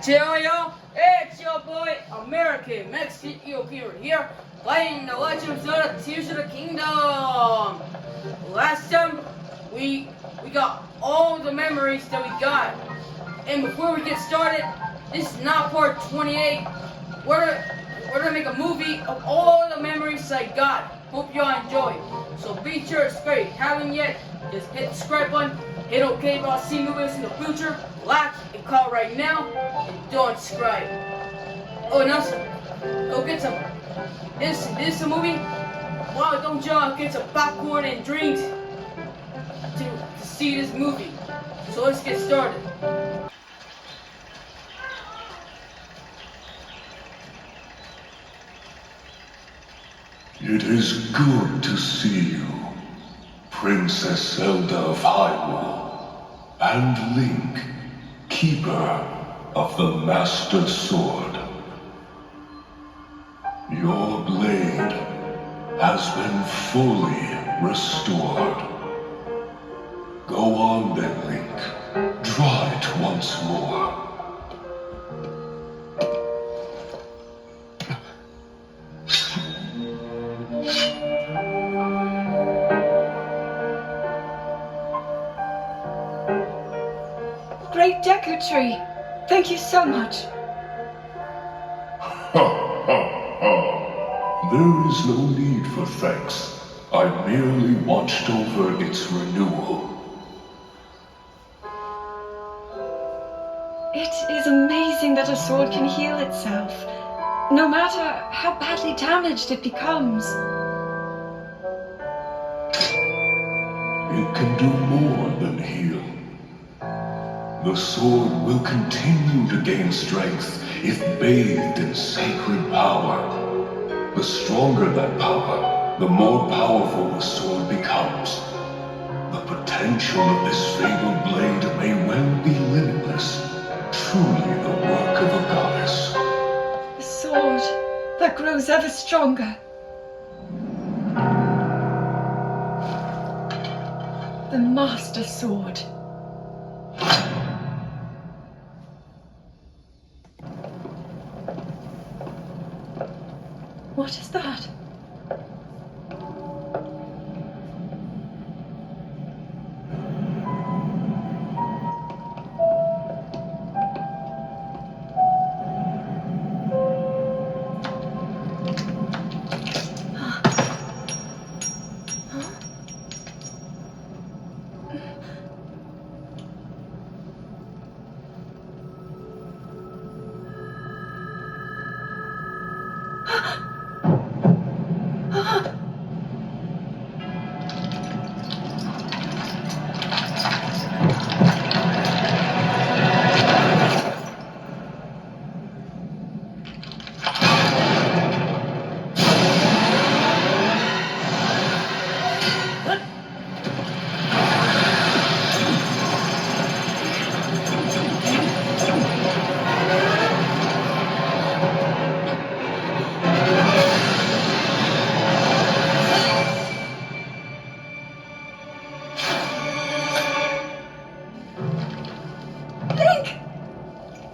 tell y'all, it's your boy, American Mexican Eel Keeper here, playing the Legend of Zelda Tears of the Kingdom. Last time, we got all the memories that we got. And before we get started, this is not part 28. We're gonna make a movie of all the memories I got. Hope y'all enjoy. So be sure to subscribe. If you haven't yet, just hit the subscribe button. Hit OK if y'all see movies in the future. Like and comment right now. And don't subscribe. Oh, and also, go get some. This is a movie. Why don't y'all get some popcorn and drinks to see this movie? So let's get started. It is good to see you, Princess Zelda of Hyrule, and Link, Keeper of the Master Sword. Your blade has been fully restored. Go on then, Link. Try it once more. Great Deku Tree! Thank you so much! There is no need for thanks. I merely watched over its renewal. It is amazing that a sword can heal itself, no matter how badly damaged it becomes. It can do more than heal. The sword will continue to gain strength if bathed in sacred power. The stronger that power, the more powerful the sword becomes. The potential of this fabled blade may well be limitless. Truly the work of a goddess. A sword that grows ever stronger. The Master Sword. What is that?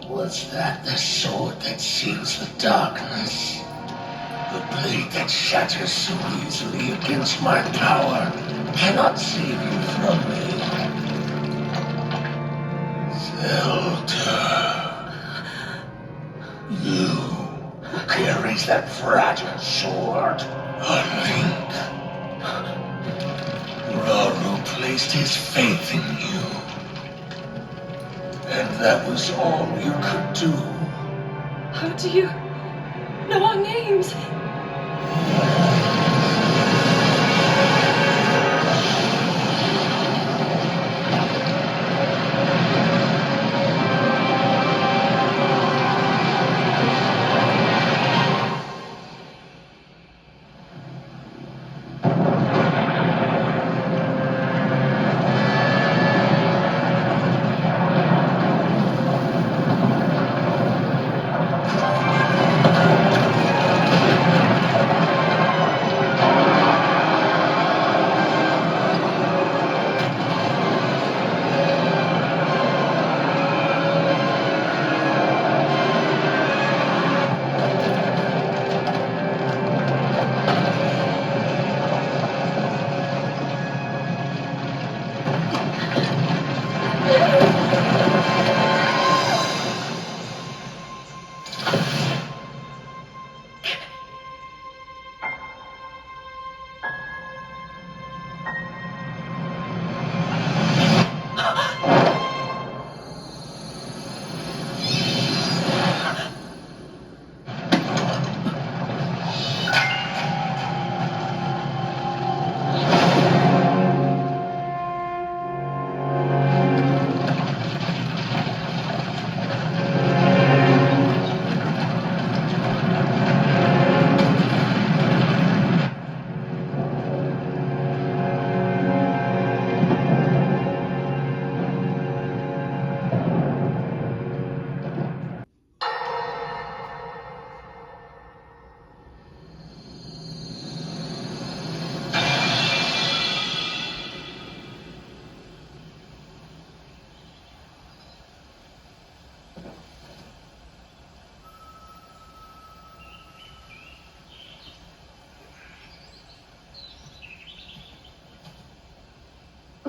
Was that the sword that seals the darkness? The blade that shatters so easily against my power cannot save you from me. Zelda. You who carries that fragile sword. A Link. Rauru placed his faith in you. And that was all you could do. How do you know our names?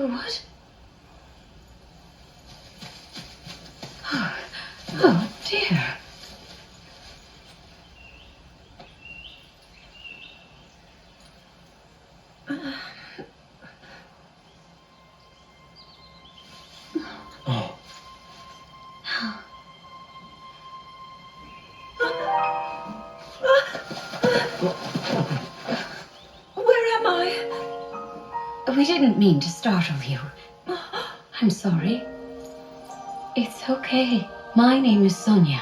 What? Oh, dear. Oh, Where am I? We didn't mean to startle you. I'm sorry. It's okay. My name is Sonia.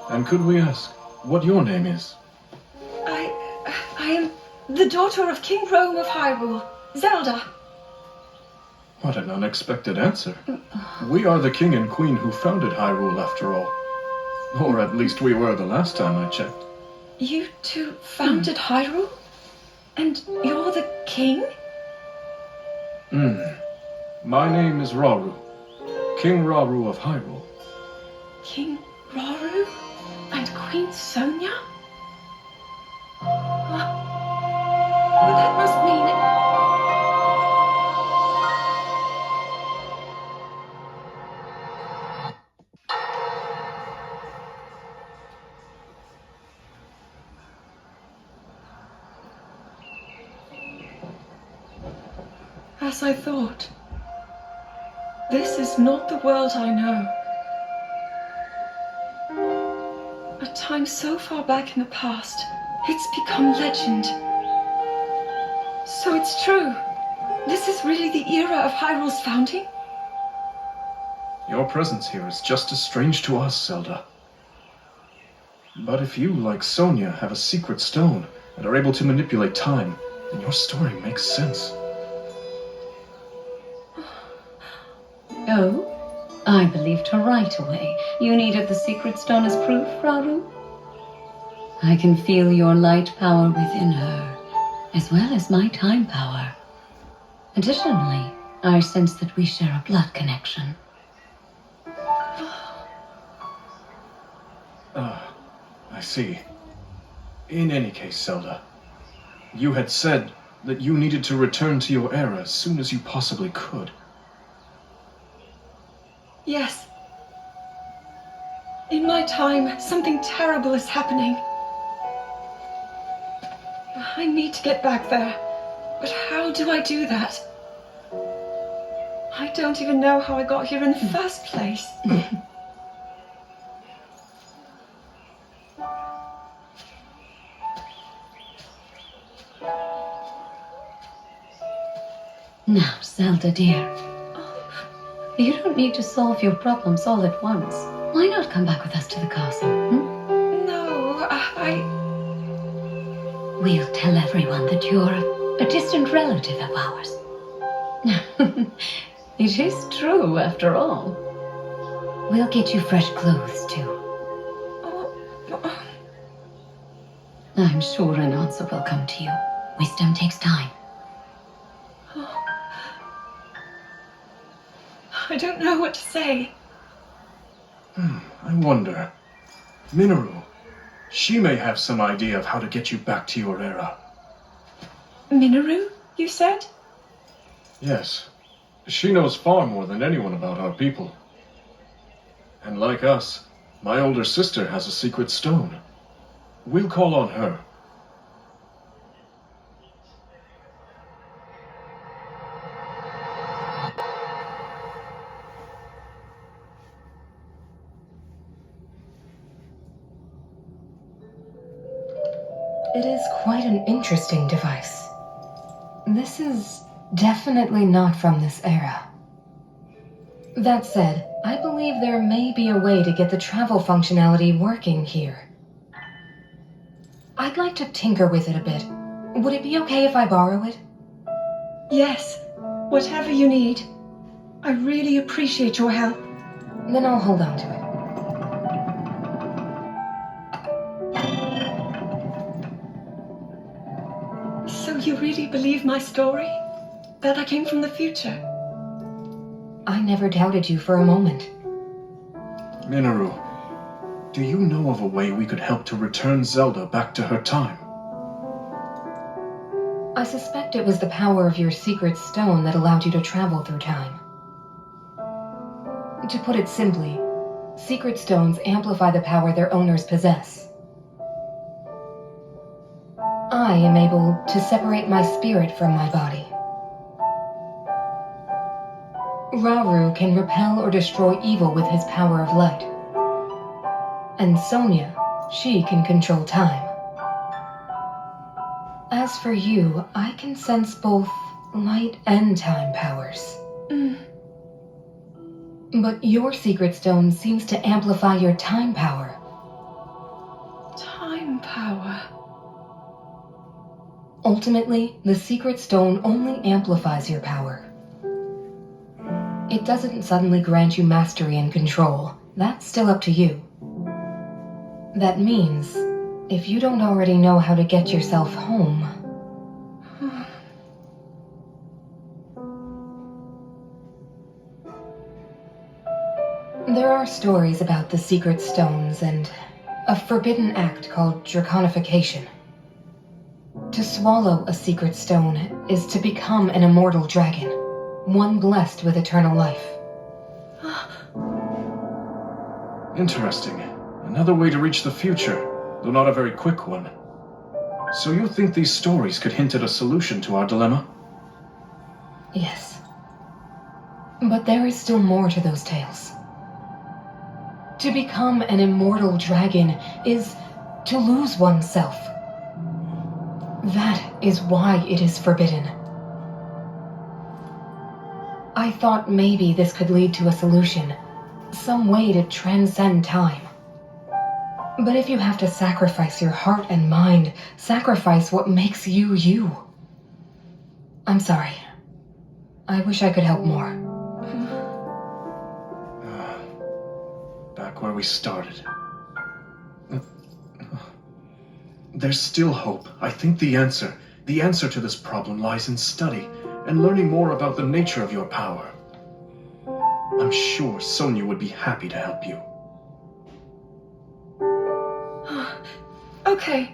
and could we ask what your name is? I am the daughter of King Rome of Hyrule, Zelda. What an unexpected answer. We are the king and queen who founded Hyrule, after all. Or at least we were the last time I checked. You two founded Hyrule? And you're the king? My name is Rauru, King Rauru of Hyrule. King Rauru? And Queen Sonia? Well, that must mean... As I thought. This is not the world I know. A time so far back in the past, it's become legend. So it's true. This is really the era of Hyrule's founding? Your presence here is just as strange to us, Zelda. But if you, like Sonia, have a secret stone and are able to manipulate time, then your story makes sense. Oh? I believed her right away. You needed the secret stone as proof, Rauru? I can feel your light power within her, as well as my time power. Additionally, I sense that we share a blood connection. I see. In any case, Zelda, you had said that you needed to return to your era as soon as you possibly could. Yes. In my time, something terrible is happening. I need to get back there. But how do I do that? I don't even know how I got here in the first place. Now, Zelda dear, you don't need to solve your problems all at once. Why not come back with us to the castle? No, We'll tell everyone that you're a distant relative of ours. It is true, after all. We'll get you fresh clothes, too. I'm sure an answer will come to you. Wisdom takes time. I don't know what to say. I wonder. Minoru, she may have some idea of how to get you back to your era. Minoru, you said? Yes. She knows far more than anyone about our people. And like us, my older sister has a secret stone. We'll call on her. It is quite an interesting device. This is definitely not from this era. That said, I believe there may be a way to get the travel functionality working here. I'd like to tinker with it a bit. Would it be okay if I borrow it? Yes, whatever you need. I really appreciate your help. Then I'll hold on to it. So you really believe my story? That I came from the future? I never doubted you for a moment. Minoru, do you know of a way we could help to return Zelda back to her time? I suspect it was the power of your secret stone that allowed you to travel through time. To put it simply, secret stones amplify the power their owners possess. I am able to separate my spirit from my body. Rauru can repel or destroy evil with his power of light. And Sonia, she can control time. As for you, I can sense both light and time powers. But your secret stone seems to amplify your time power. Time power. Ultimately, the secret stone only amplifies your power. It doesn't suddenly grant you mastery and control. That's still up to you. That means, if you don't already know how to get yourself home... There are stories about the secret stones and a forbidden act called draconification. To swallow a secret stone is to become an immortal dragon, one blessed with eternal life. Interesting. Another way to reach the future, though not a very quick one. So you think these stories could hint at a solution to our dilemma? Yes. But there is still more to those tales. To become an immortal dragon is to lose oneself. That is why it is forbidden. I thought maybe this could lead to a solution, some way to transcend time. But if you have to sacrifice your heart and mind, sacrifice what makes you you. I'm sorry. I wish I could help more. Back where we started. There's still hope. I think the answer to this problem lies in study and learning more about the nature of your power. I'm sure Sonia would be happy to help you. Okay.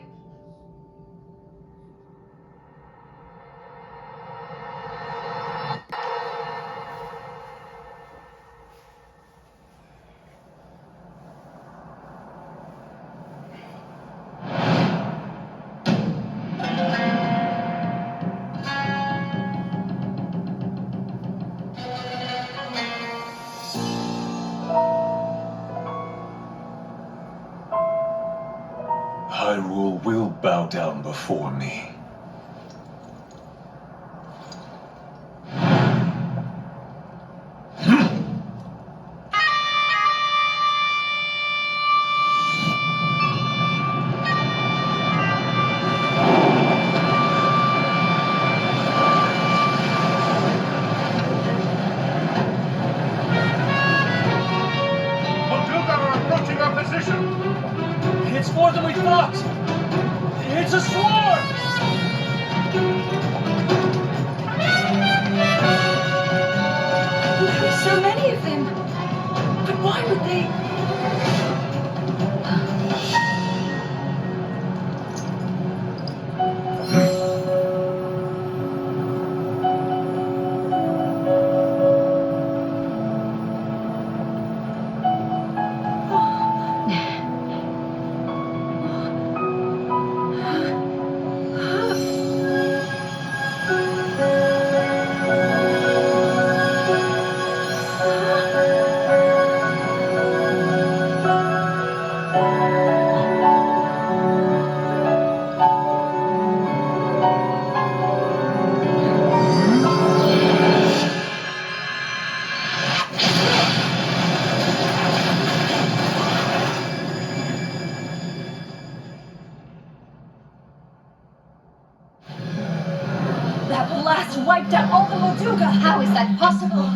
Hyrule will bow down before me. Moduga are approaching our position! It's more than we thought! It's a swarm! There are so many of them. But why would they... That blast wiped out all the Moduga! How is that possible?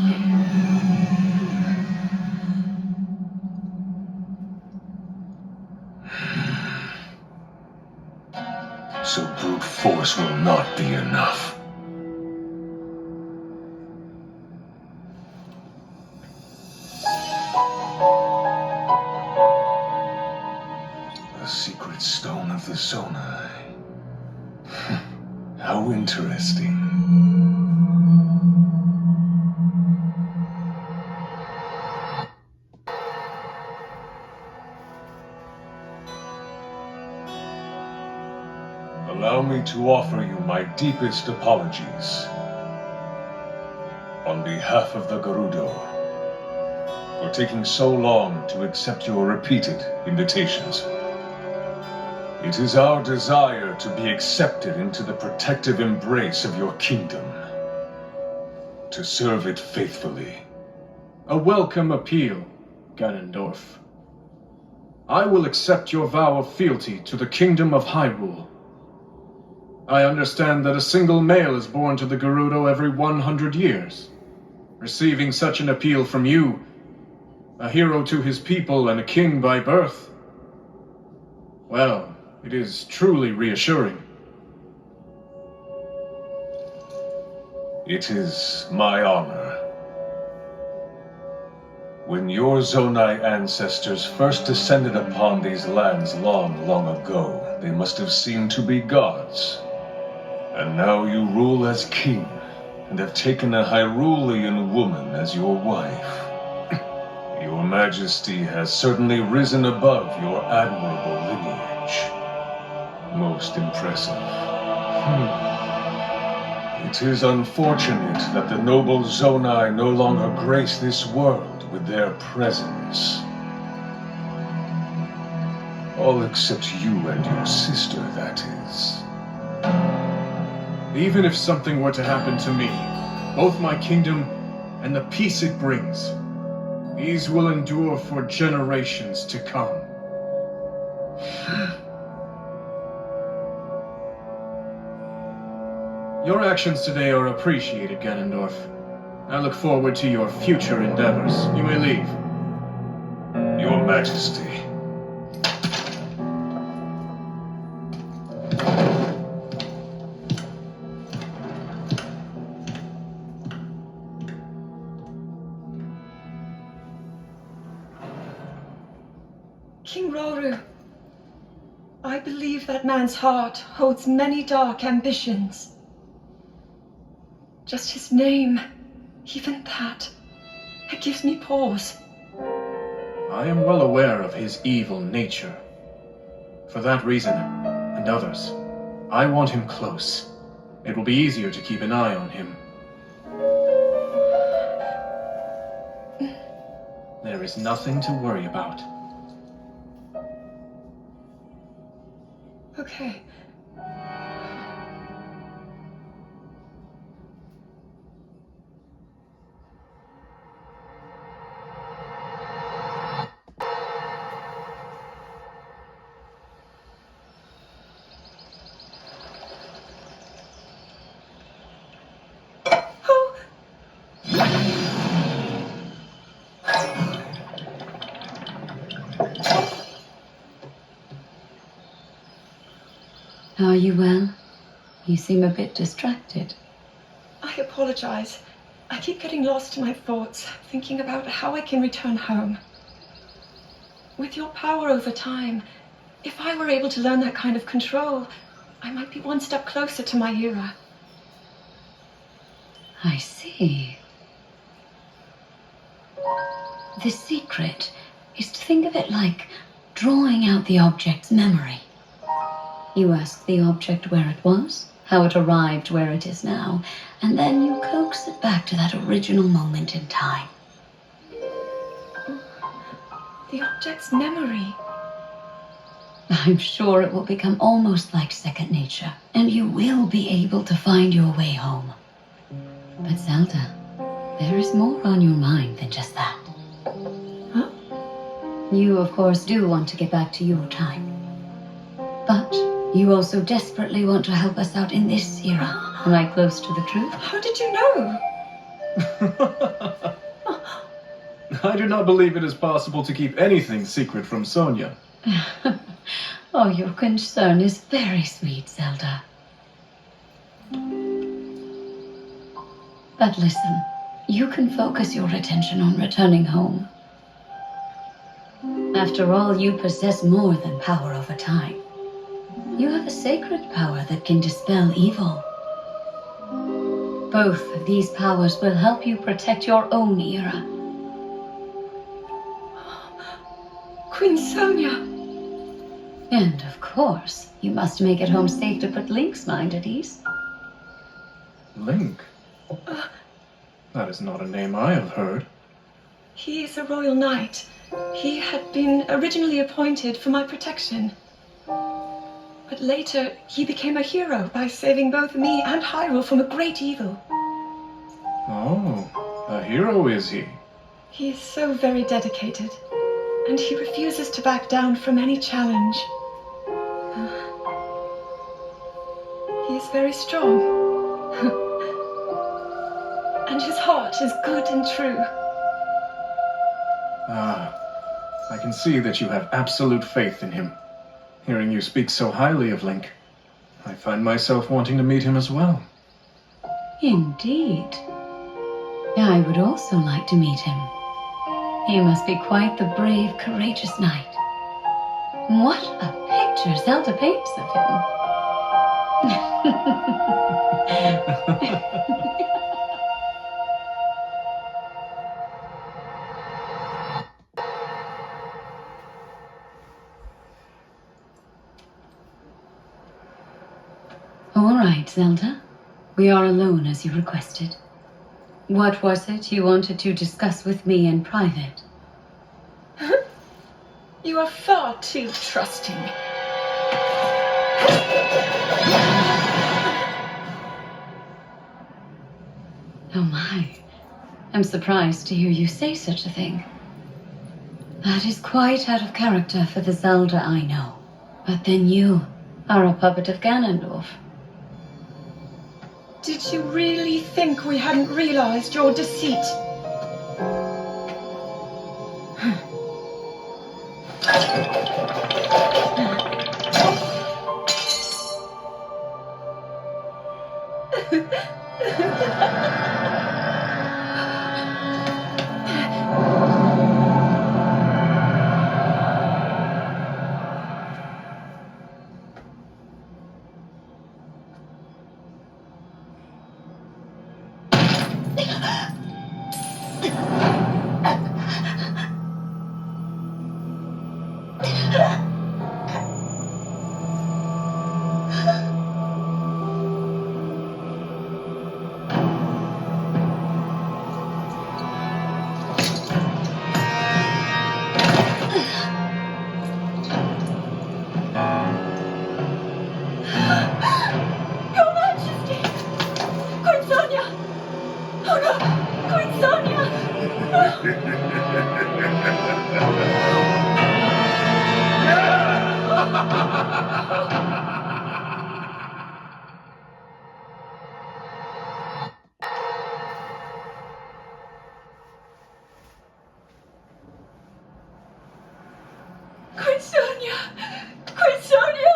So brute force will not be enough. The secret stone of the Zonai. How interesting. Allow me to offer you my deepest apologies. On behalf of the Gerudo, for taking so long to accept your repeated invitations. It is our desire to be accepted into the protective embrace of your kingdom, to serve it faithfully. A welcome appeal, Ganondorf. I will accept your vow of fealty to the kingdom of Hyrule. I understand that a single male is born to the Gerudo every 100 years. Receiving such an appeal from you, a hero to his people and a king by birth, well, it is truly reassuring. It is my honor. When your Zonai ancestors first descended upon these lands long, long ago, they must have seemed to be gods. And now you rule as king, and have taken a Hyrulean woman as your wife. Your Majesty has certainly risen above your admirable lineage. Most impressive. It is unfortunate that the noble Zonai no longer grace this world with their presence. All except you and your sister, that is. Even if something were to happen to me, both my kingdom and the peace it brings, these will endure for generations to come. Your actions today are appreciated, Ganondorf. I look forward to your future endeavors. You may leave. Your Majesty. King Rauru, I believe that man's heart holds many dark ambitions. Just his name, even that, it gives me pause. I am well aware of his evil nature. For that reason, and others, I want him close. It will be easier to keep an eye on him. There is nothing to worry about. Okay. Oh! Are you well? You seem a bit distracted. I apologize. I keep getting lost in my thoughts, thinking about how I can return home. With your power over time, if I were able to learn that kind of control, I might be one step closer to my era. I see. The secret is to think of it like drawing out the object's memory. You ask the object where it was, how it arrived where it is now, and then you coax it back to that original moment in time. The object's memory. I'm sure it will become almost like second nature, and you will be able to find your way home. But Zelda, there is more on your mind than just that. Huh? You, of course, do want to get back to your time. But you also desperately want to help us out in this era. Am I close to the truth? How did you know? I do not believe it is possible to keep anything secret from Sonia. Oh, your concern is very sweet, Zelda. But listen, you can focus your attention on returning home. After all, you possess more than power over time. You have a sacred power that can dispel evil Both of these powers will help you protect your own era. Queen Sonia! And of course, you must make it home safe to put Link's mind at ease. Link? That is not a name I have heard. He is a royal knight. He had been originally appointed for my protection. But later, he became a hero by saving both me and Hyrule from a great evil. Oh, a hero is he? He is so very dedicated, and he refuses to back down from any challenge. He is very strong. And his heart is good and true. Ah, I can see that you have absolute faith in him. Hearing you speak so highly of Link, I find myself wanting to meet him as well. Indeed. I would also like to meet him. He must be quite the brave, courageous knight. What a picture Zelda paints of him. All right, Zelda. We are alone as you requested. What was it you wanted to discuss with me in private? You are far too trusting. Oh my. I'm surprised to hear you say such a thing. That is quite out of character for the Zelda I know. But then you are a puppet of Ganondorf. Did you really think we hadn't realized your deceit? Your Majesty! Queen Sonia! Oh no! Queen Sonia! Queen Sonia! Queen Sonia!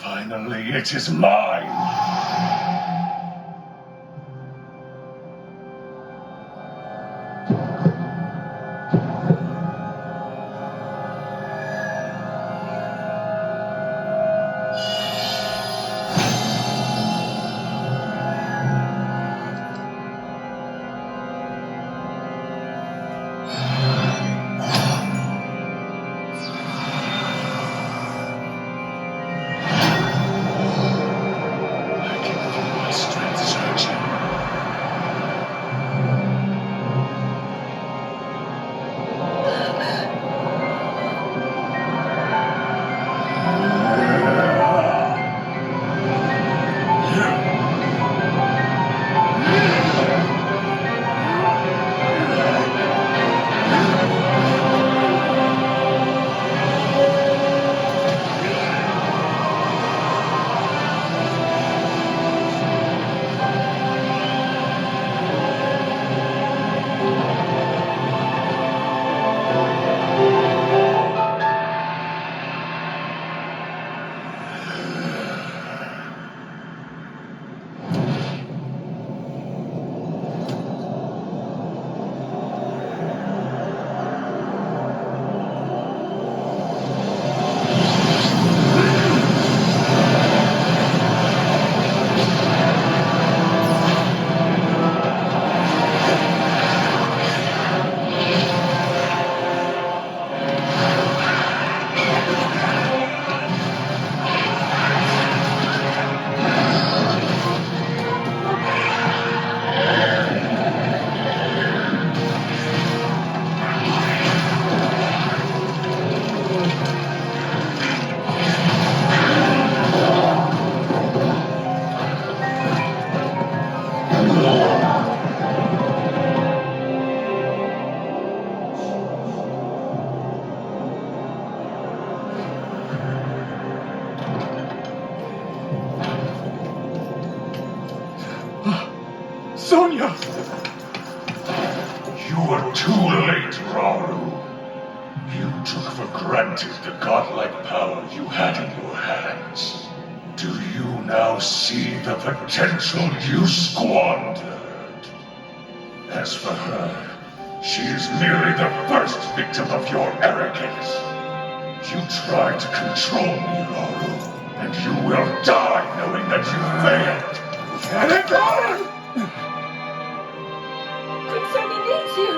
Finally, it is mine! You were too late, Rauru. You took for granted the godlike power you had in your hands. Do you now see the potential you squandered? As for her, she is merely the first victim of your arrogance. You tried to control me, Rauru, and you will die knowing that you failed. Let it go! Sonia needs you.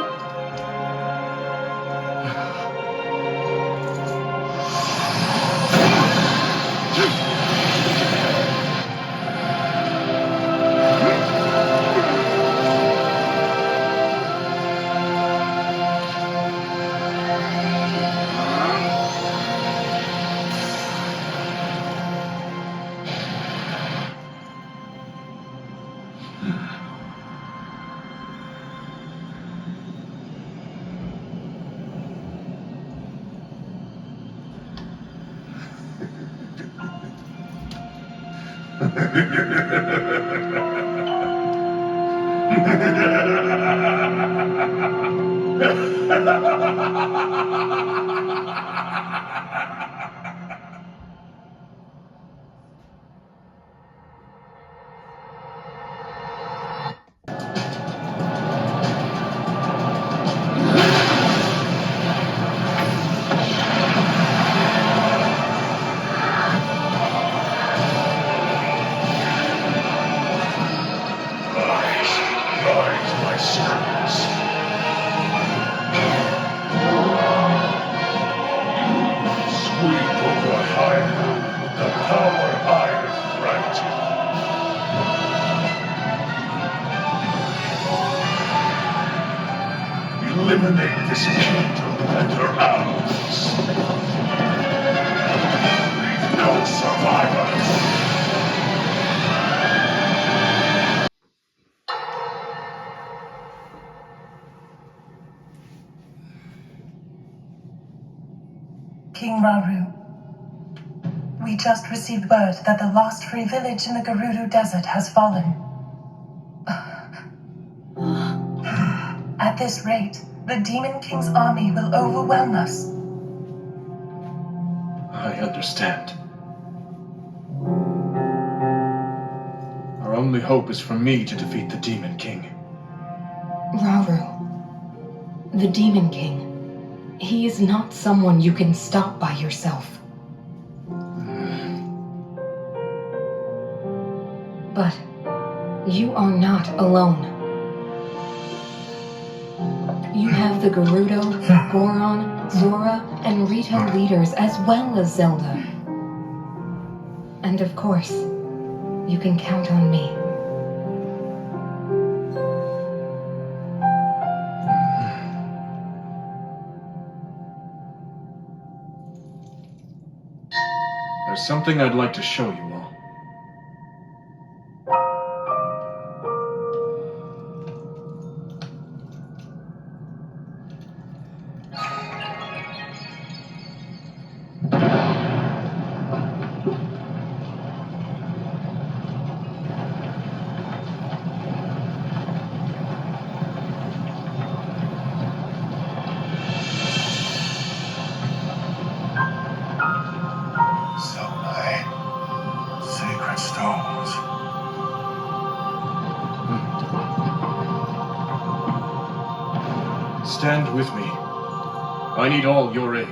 Rise, my sons. Sweep over Hyrule with the power I have granted. Eliminate this kingdom and her allies. Leave no survivors. King Rauru, we just received word that the lost free village in the Gerudo Desert has fallen. At this rate, the Demon King's army will overwhelm us. I understand. Our only hope is for me to defeat the Demon King. Rauru, the Demon King. He is not someone you can stop by yourself. But you are not alone. You have the Gerudo, Goron, Zora, and Rito leaders as well as Zelda. And of course, you can count on me. There's something I'd like to show you all. Sacred stones. Stand with me. I need all your aid.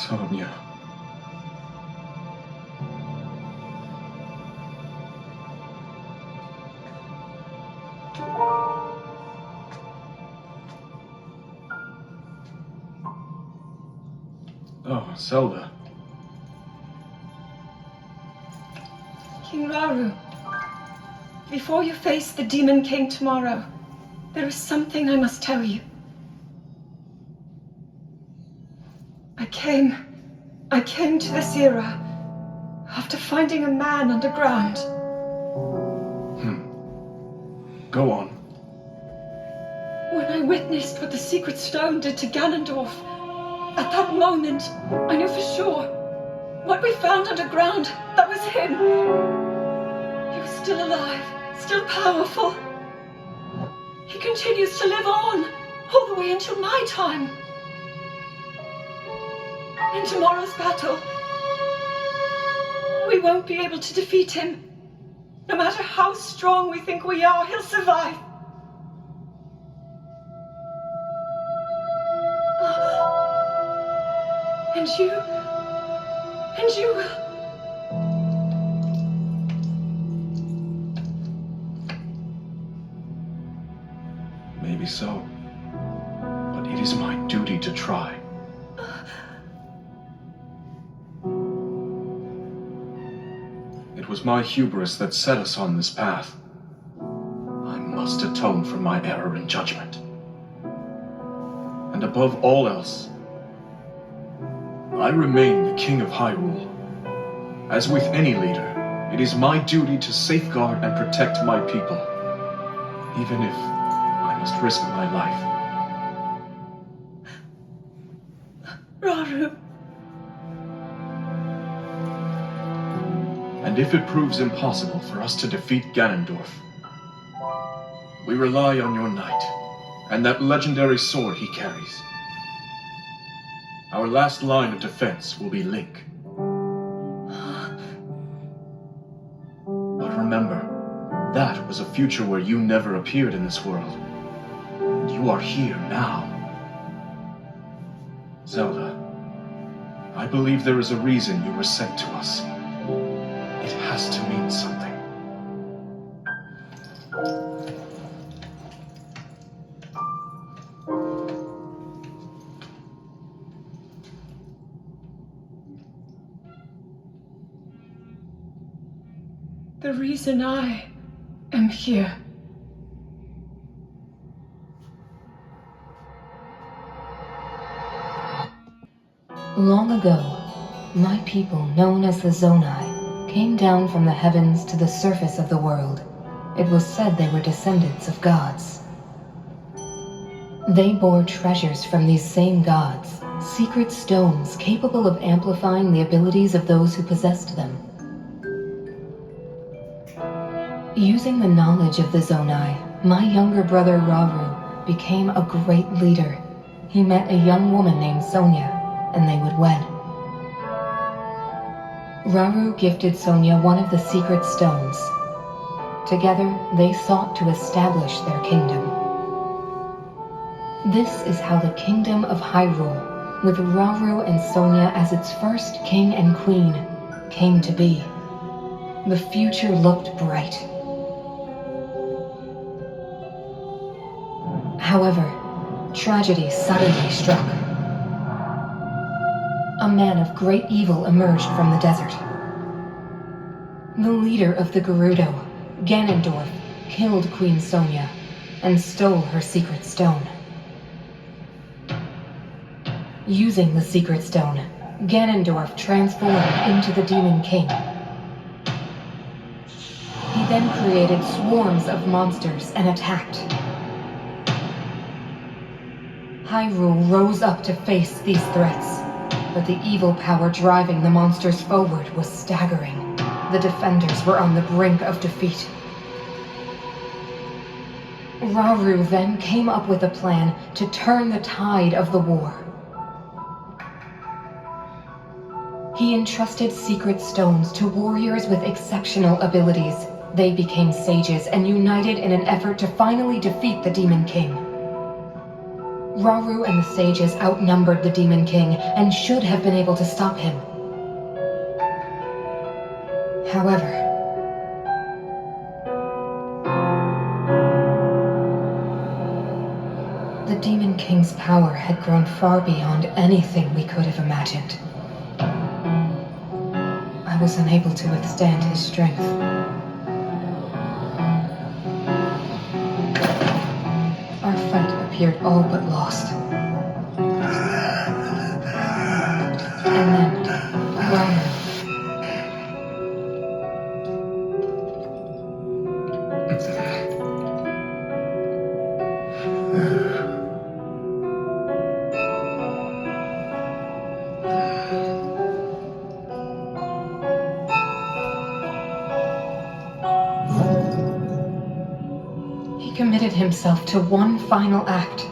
Sonia. Oh, Zelda. King Rauru, before you face the Demon King tomorrow, there is something I must tell you. I came to this era after finding a man underground. Go on. When I witnessed what the Secret Stone did to Ganondorf, at that moment, I knew for sure. What we found underground, that was him. He was still alive, still powerful. He continues to live on, all the way until my time. In tomorrow's battle, we won't be able to defeat him. No matter how strong we think we are, he'll survive. And you will. Maybe so. But it is my duty to try. It was my hubris that set us on this path. I must atone for my error in judgment. And above all else, I remain the King of Hyrule. As with any leader, it is my duty to safeguard and protect my people, even if I must risk my life. Rauru. And if it proves impossible for us to defeat Ganondorf, we rely on your knight and that legendary sword he carries. Our last line of defense will be Link. But remember, that was a future where you never appeared in this world. And you are here now. Zelda, I believe there is a reason you were sent to us. It has to mean something. The reason I am here. Long ago, my people, known as the Zonai, came down from the heavens to the surface of the world. It was said they were descendants of gods. They bore treasures from these same gods, secret stones capable of amplifying the abilities of those who possessed them. Using the knowledge of the Zonai, my younger brother Rauru became a great leader. He met a young woman named Sonia, and they would wed. Rauru gifted Sonia one of the secret stones. Together, they sought to establish their kingdom. This is how the Kingdom of Hyrule, with Rauru and Sonia as its first king and queen, came to be. The future looked bright. However, tragedy suddenly struck. A man of great evil emerged from the desert. The leader of the Gerudo, Ganondorf, killed Queen Sonia and stole her secret stone. Using the secret stone, Ganondorf transformed into the Demon King. He then created swarms of monsters and attacked. Hyrule rose up to face these threats, but the evil power driving the monsters forward was staggering. The defenders were on the brink of defeat. Rauru then came up with a plan to turn the tide of the war. He entrusted secret stones to warriors with exceptional abilities. They became sages and united in an effort to finally defeat the Demon King. Rauru and the sages outnumbered the Demon King and should have been able to stop him. However, the Demon King's power had grown far beyond anything we could have imagined. I was unable to withstand his strength. Our fight appeared all but lost. And then, Rauru. He committed himself to one final act.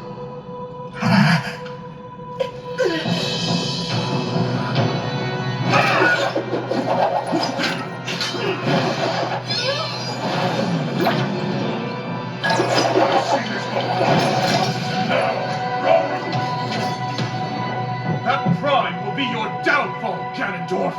That pride will be your downfall, Ganondorf!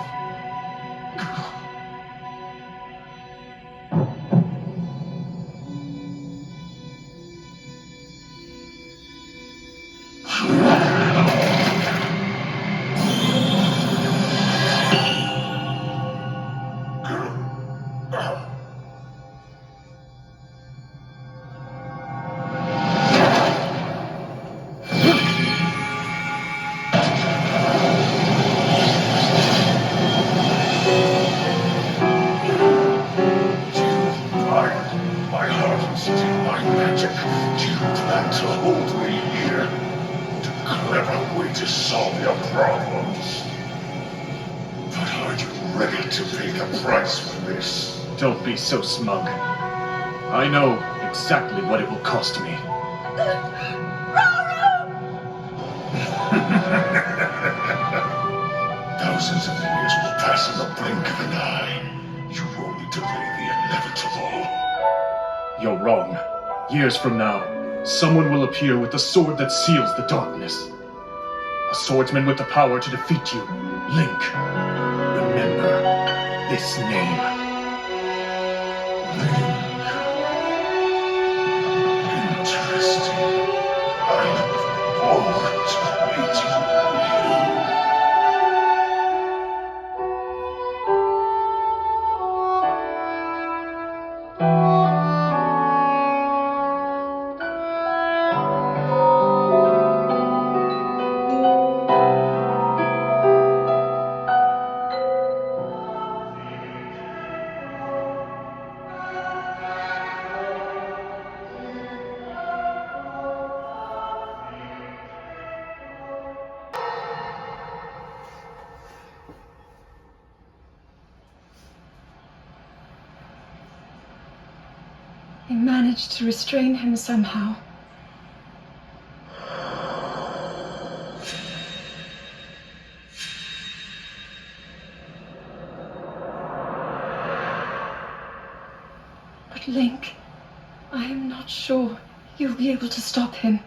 My heart and steal my magic. Do you plan to hold me here? What a clever way to solve your problems. But are you ready to pay the price for this? Don't be so smug. I know exactly what it will cost me. Thousands of years will pass in the blink of an eye. You only delay the inevitable. You're wrong. Years from now, someone will appear with the sword that seals the darkness. A swordsman with the power to defeat you. Link. Remember this name. Interesting. I look forward to meeting you. I managed to restrain him somehow. But Link, I am not sure you'll be able to stop him.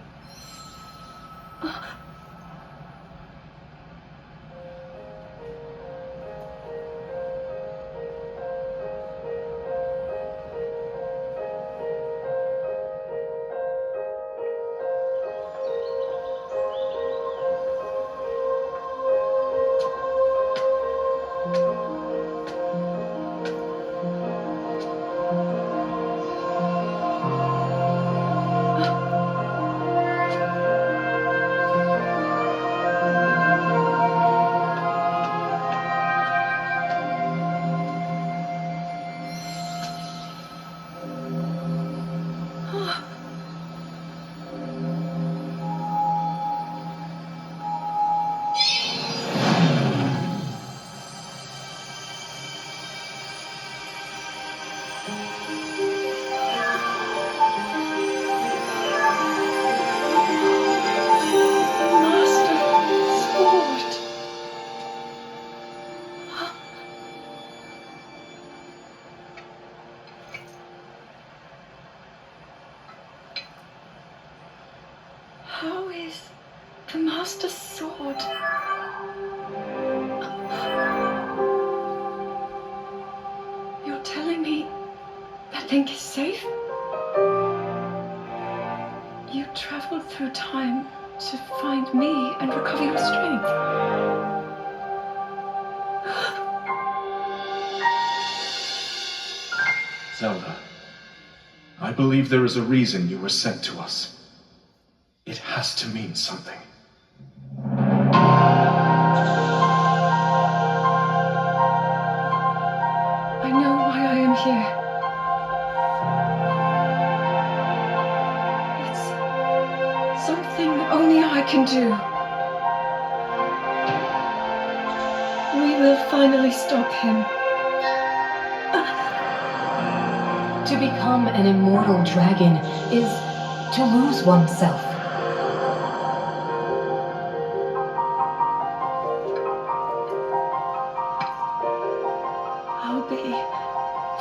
How is the Master Sword? You're telling me that Link is safe? You traveled through time to find me and recover your strength. Zelda, I believe there is a reason you were sent to us. It has to mean something. I know why I am here. It's something only I can do. We will finally stop him. To become an immortal dragon is to lose oneself. I'll be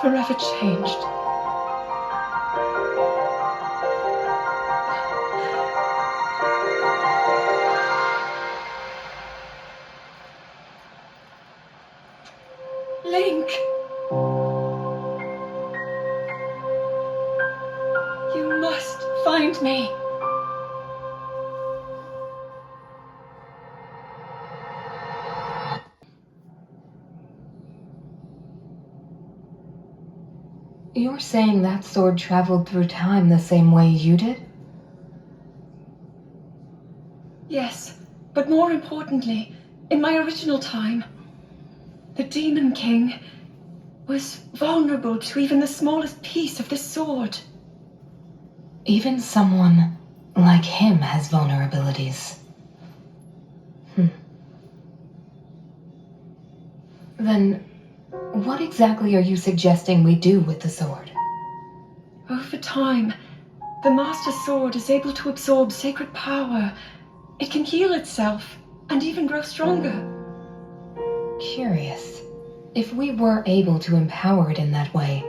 forever changed. Link! You must find me. You're saying that sword traveled through time the same way you did? Yes, but more importantly, in my original time, the Demon King was vulnerable to even the smallest piece of this sword. Even someone like him has vulnerabilities. Then, what exactly are you suggesting we do with the sword? Over time, the Master Sword is able to absorb sacred power. It can heal itself and even grow stronger. Curious. If we were able to empower it in that way,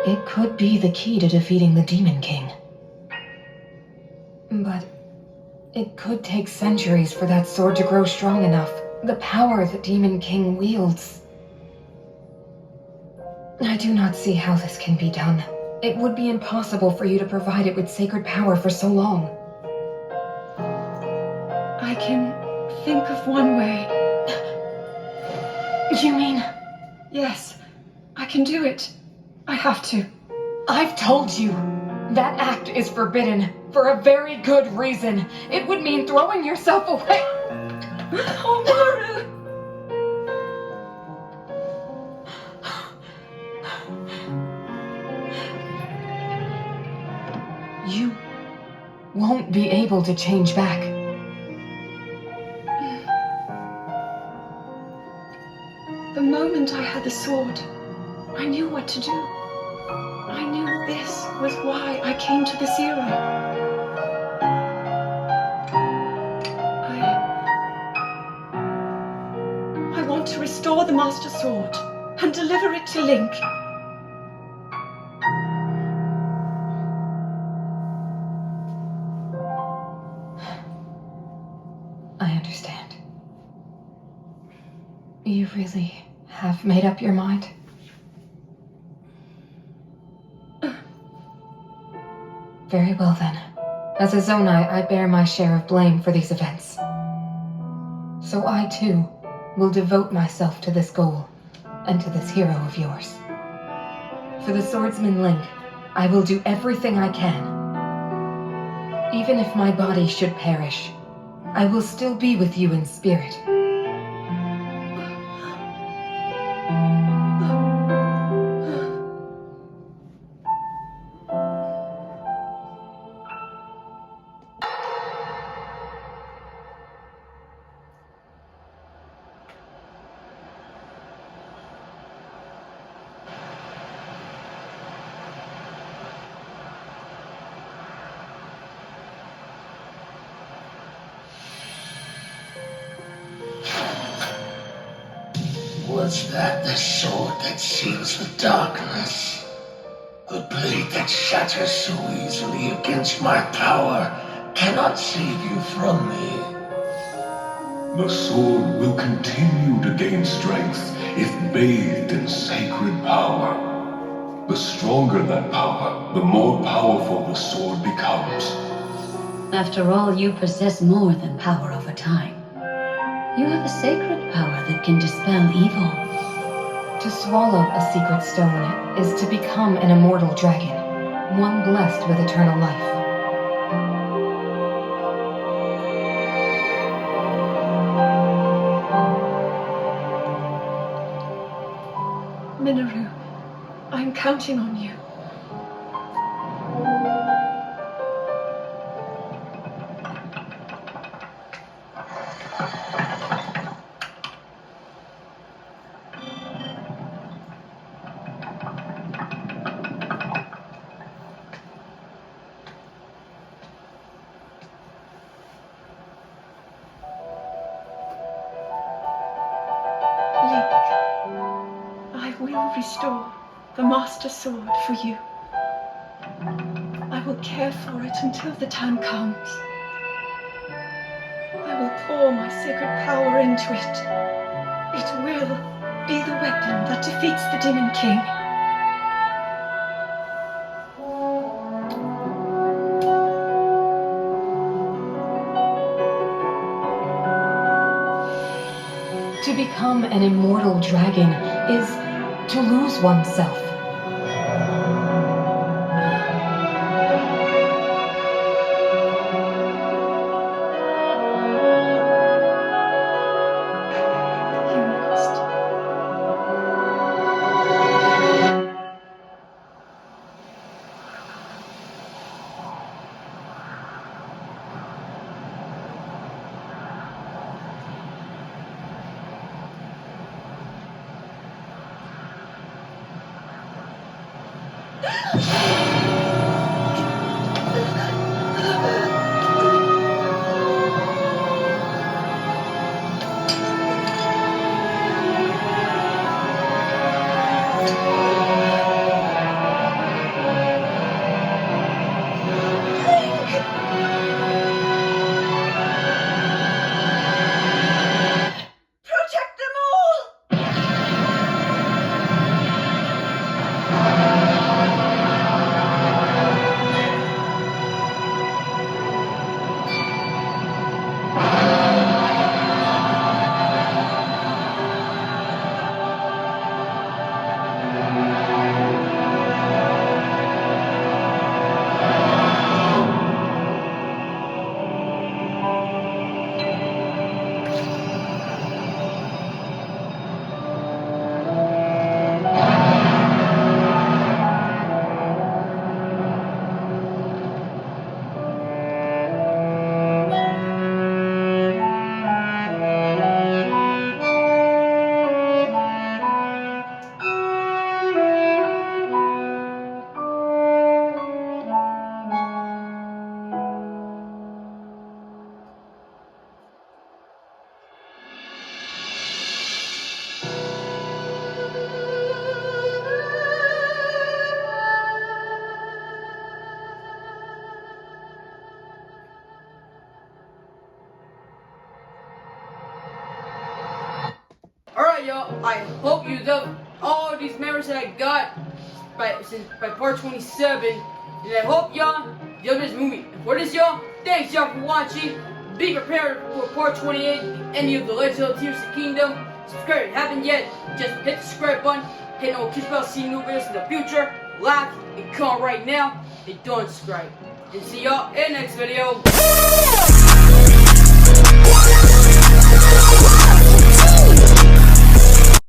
it could be the key to defeating the Demon King. But it could take centuries for that sword to grow strong enough. The power the Demon King wields. I do not see how this can be done. It would be impossible for you to provide it with sacred power for so long. I can think of one way. You mean? Yes, I can do it. I have to. I've told you. That act is forbidden for a very good reason. It would mean throwing yourself away. Oh, Maru! You won't be able to change back. The moment I had the sword, I knew what to do. I knew this was why I came to this era. I want to restore the Master Sword and deliver it to Link. I understand. You really have made up your mind? Very well then. As a Zonai, I bear my share of blame for these events. So I too will devote myself to this goal and to this hero of yours. For the swordsman Link, I will do everything I can. Even if my body should perish, I will still be with you in spirit. Was that the sword that seals the darkness? The blade that shatters so easily against my power cannot save you from me. The sword will continue to gain strength if bathed in sacred power. The stronger that power, the more powerful the sword becomes. After all, you possess more than power over time. You have a sacred power that can dispel evil. To swallow a secret stone is to become an immortal dragon, one blessed with eternal life. Minoru, I'm counting on you. I will restore the Master Sword for you. I will care for it until the time comes. I will pour my sacred power into it. It will be the weapon that defeats the Demon King. To become an immortal dragon is to lose oneself. You must. Protect them all! Alright, y'all. I hope you love all these memories that I got by part 27. And I hope y'all love this movie. And for this, y'all, thanks y'all for watching. Be prepared for part 28, any of the Legend of Tears of the Kingdom. Subscribe if you haven't yet. Just hit the subscribe button. Hit the notification bell to see new videos in the future. Like and comment right now. And don't subscribe. And see y'all in the next video.